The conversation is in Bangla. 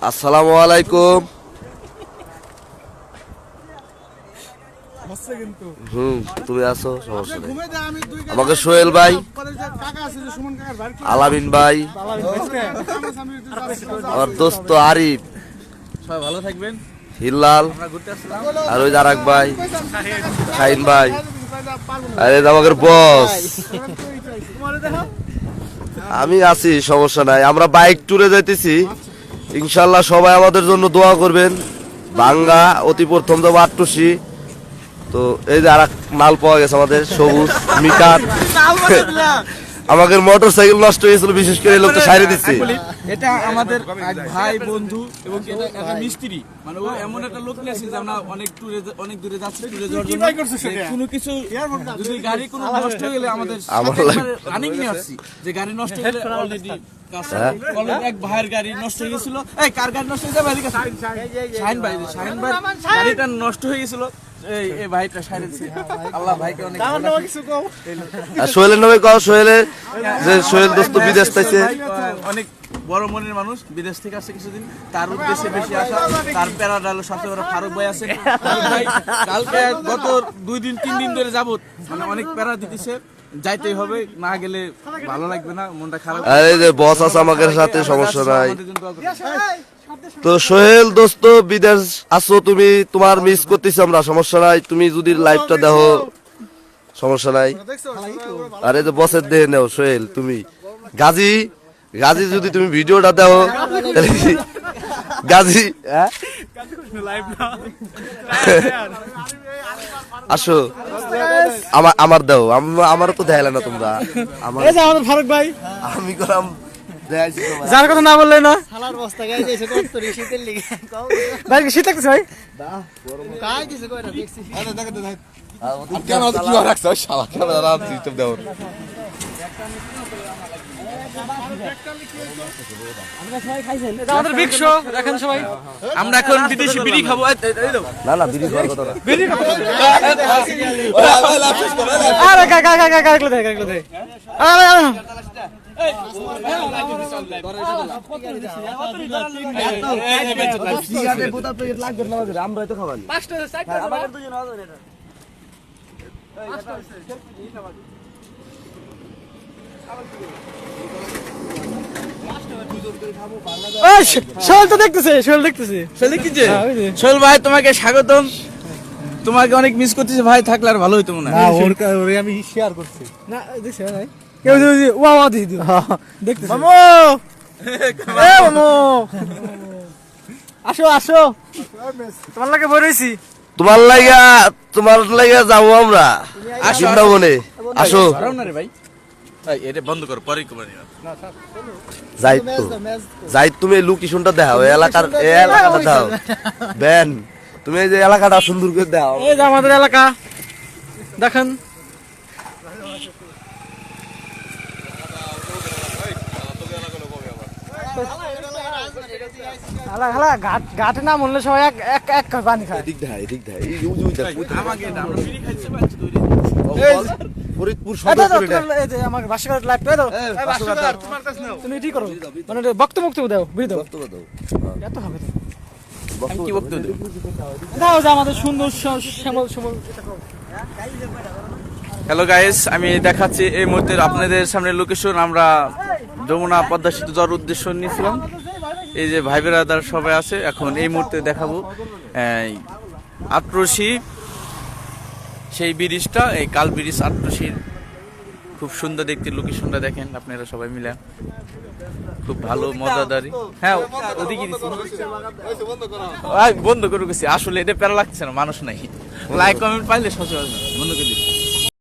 আসসালামু আলাইকুম। তুমি আছো, সমস্যা নেই। আমাকে সোহেল ভাই, আলামিন ভাই, আমার দোস্ত আরিফ, সবাই ভালো থাকবেন। হিল্লাল আর ওই জারাক ভাই, শাহিন ভাই, আরে আমাদের বস। আমি আছি, সমস্যা নাই। আমরা বাইক ট্যুরে যাইতেছি, ইনশাল্লাহ সবাই আমাদের জন্য দোয়া করবেন। ভাঙ্গা অতি প্রথম তো আটটুসি, তো এই যে আর মাল পাওয়া গেছে আমাদের সবুজ মিকার। আমাদের মোটর সাইকেল নষ্ট হয়েছিল, বিশেষ করে এই লোকটা সাইরে দিচ্ছে। এটা আমাদের এক ভাই বন্ধু এবং একটা মিস্ত্রি, মানে ও এমন একটা লোক নিয়েছে যে আমরা অনেক দূরে যাচ্ছি, ট্যুরে যাওয়ার জন্য কোনো কিছু যদি গাড়ি কোনো নষ্ট হয়ে গেলে আমাদের রানিং নিয়ে আসছি, যে গাড়ি নষ্ট হয়ে গেলে অলরেডি এক ভাইয়ের গাড়ি নষ্ট হয়ে গেছিল। এই কার গাড়ি নষ্ট হয়ে যাবে? শাহিন ভাই গাড়িটা নষ্ট হয়ে গেছিল। এই ভাইটা সাইরেছে, আল্লাহ ভাইকে অনেক সোহেলের নামে কও, সোহেলের যে সোহেল দোস্ত বিদেশ থেকে অনেক বড় মনের মানুষ, বিদেশ থেকে আসছে কিছুদিন, তার উদ্দেশ্যে বেশি আসা। তার প্যারাডাল সবচেয়ে বড় ফারুক ভাই আছে। ভাই কালকে গত 2-3 দিন ধরে যাবত মানে অনেক প্যারা দিতেছে, যাইতেই হবে, না গেলে ভালো লাগবে না, মনটা খারাপ। আরে যে বস আছে আমাদের সাথে, সমস্যা নাই। তো সোহেল দোস্ত বিদেশ আসো, তুমি তোমার মিস করতেছি আমরা, সমস্যা নাই। তুমি যদি লাইভটা দেখো সমস্যা নাই। আরে যে বসের দেহে নেও সোহেল, তুমি গাজী যদি তুমি ভিডিওটা দেখো গাজী আসো, আমার দাও, আমার তো দেখালে না তোমরা। আমার ফারুক ভাই, আমি করলাম যার কথা না বললে না। শালার বস্তা গাই দিয়েছে কত শীতের লিগে ভাই, কি শীত লাগছে ভাই? কাই দিছে কয়টা দেখছি। আরে দেখো তো ভাই, কেন কি রাখছ শালা, কেন রাত সিস্টেম দাও। আমাদের বিগ শো দেখেন সবাই। আমরা এখন বিদেশি বিড়ি খাবো। না না, বিড়ি খাওয়ার কথা না, বিড়ি খাবো। আরে কাকলে দে আমরা তো খাবানি। সোহেল তো দেখতেছে, সোহেল ভাই তোমাকে স্বাগতম। তোমাকে অনেক মিস করতেছি ভাই, থাকলে আর ভালো হইতো মনে হয়। ওরে আমি শেয়ার করছি না, দেখছ ভাই কেউ ওয়া ওয়া দি দিও দেখতেছে। মামু এ মামু আসো তোমার লাগে বইছি, তোমার লাগা যাবো আমরা বৃন্দাবনে। আসো রে ভাই, এটা বন্ধ কর, পরে কমানি। যাই তুমি লোকেশনটা দেখাও, এলাকাটা দাও বেন, তুমি এই যে এলাকাটা সুন্দর করে দাও। এই যে আমাদের এলাকা দেখেন। ঘাটে না মরলে সবাই এক পানি খায়। ফরিদপুর আমাকে ভাস্কর লাইভ করে দাও, তুমি এটি করো, মানে বক্তব্য দাও, বক্তব্য দাও, এত হবে কি বক্তব্য দাও যে আমাদের সুন্দর শ্যামল। হ্যালো গাইস, আমি দেখাচ্ছি এই মুহূর্তে আপনাদের সামনে লোকেশন। আমরা যমুনা পদ্মা সেতু যাওয়ার উদ্দেশ্য নিয়েছিলাম। এই যে ভাই বেরাদার সবাই আছে, এখন এই মুহূর্তে দেখাবো আটরশি, সেই ব্রিজটা, এই কাল ব্রিজ আটরশির খুব সুন্দর দেখতে। লোকেশনটা দেখেন আপনারা সবাই মিলে, খুব ভালো মজাদারি। হ্যাঁ ওদিকে বন্ধ করে গেছি, আসলে এটা প্যারা লাগছে না, মানুষ নাই। লাইক কমেন্ট পাইলে সচরাচর বন্ধ করে দিচ্ছি।